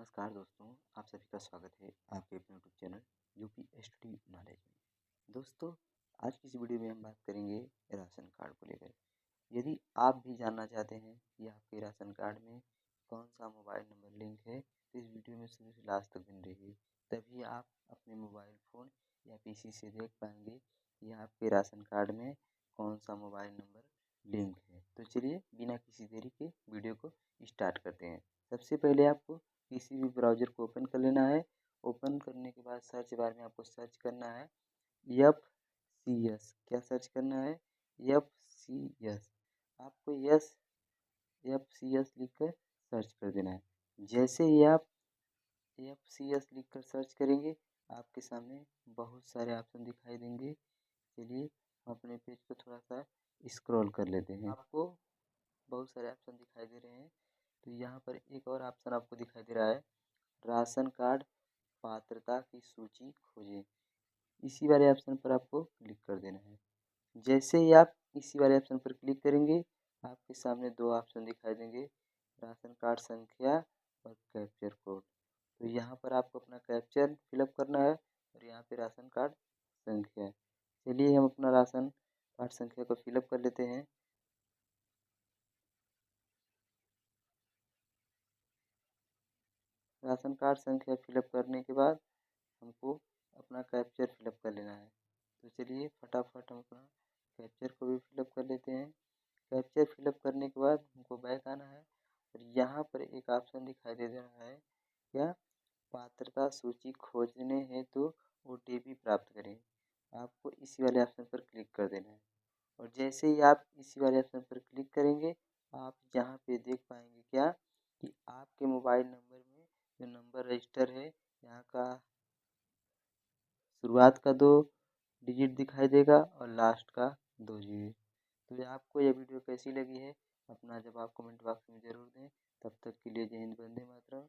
नमस्कार दोस्तों, आप सभी का स्वागत है आपके अपने YouTube channel UP study knowledge में। दोस्तों, आज की इस वीडियो में हम बात करेंगे राशन कार्ड को लेकर। यदि आप भी जानना चाहते हैं कि आपके राशन कार्ड में कौन सा मोबाइल नंबर लिंक है, तो इस वीडियो में शुरू से लास्ट तक बने रहिए। तभी आप अपने मोबाइल फ़ोन या पीसी से देख पाएंगे कि आपके राशन कार्ड में कौन सा मोबाइल नंबर लिंक है। तो चलिए बिना किसी देरी के वीडियो को स्टार्ट करते हैं। सबसे पहले आपको किसी भी ब्राउज़र को ओपन कर लेना है। ओपन करने के बाद सर्च बार में आपको सर्च करना है FCS। क्या सर्च करना है? FCS। आपको FCS लिख कर सर्च कर देना है। जैसे ही आप FCS लिख कर सर्च करेंगे, आपके सामने बहुत सारे ऑप्शन दिखाई देंगे। चलिए हम अपने पेज को थोड़ा सा स्क्रॉल कर लेते हैं। आपको बहुत सारे ऑप्शन दिखाई दे रहे हैं। तो यहाँ पर एक और ऑप्शन आपको दिखाई दे रहा है, राशन कार्ड पात्रता की सूची खोजें। इसी वाले ऑप्शन पर आपको क्लिक कर देना है। जैसे ही आप इसी वाले ऑप्शन पर क्लिक करेंगे, आपके सामने दो ऑप्शन दिखाई देंगे, राशन कार्ड संख्या और कैप्चर कोड। तो यहाँ पर आपको अपना कैप्चर फिलअप करना है और यहाँ पे राशन कार्ड संख्या। चलिए हम अपना राशन कार्ड संख्या को फिलअप कर लेते हैं। राशन कार्ड संख्या फिलअप करने के बाद हमको अपना कैप्चर फिलअप कर लेना है। तो चलिए फटाफट हम अपना कैप्चर को भी फिलअप कर लेते हैं। कैप्चर फिलअप करने के बाद हमको बैक आना है और यहाँ पर एक ऑप्शन दिखाई दे रहा है, क्या पात्रता सूची खोजने हेतु OTP प्राप्त करें। आपको इसी वाले ऑप्शन पर क्लिक कर देना है और जैसे ही आप इसी वाले ऑप्शन पर क्लिक करेंगे, आप यहाँ पे देख पाएंगे क्या कि आपके मोबाइल नंबर में जो नंबर रजिस्टर है, यहाँ का शुरुआत का 2 डिजिट दिखाई देगा और लास्ट का 2 डिजिट। तो आपको यह वीडियो कैसी लगी है, अपना जवाब कमेंट बॉक्स में ज़रूर दें। तब तक के लिए जय हिंद, वंदे मातरम।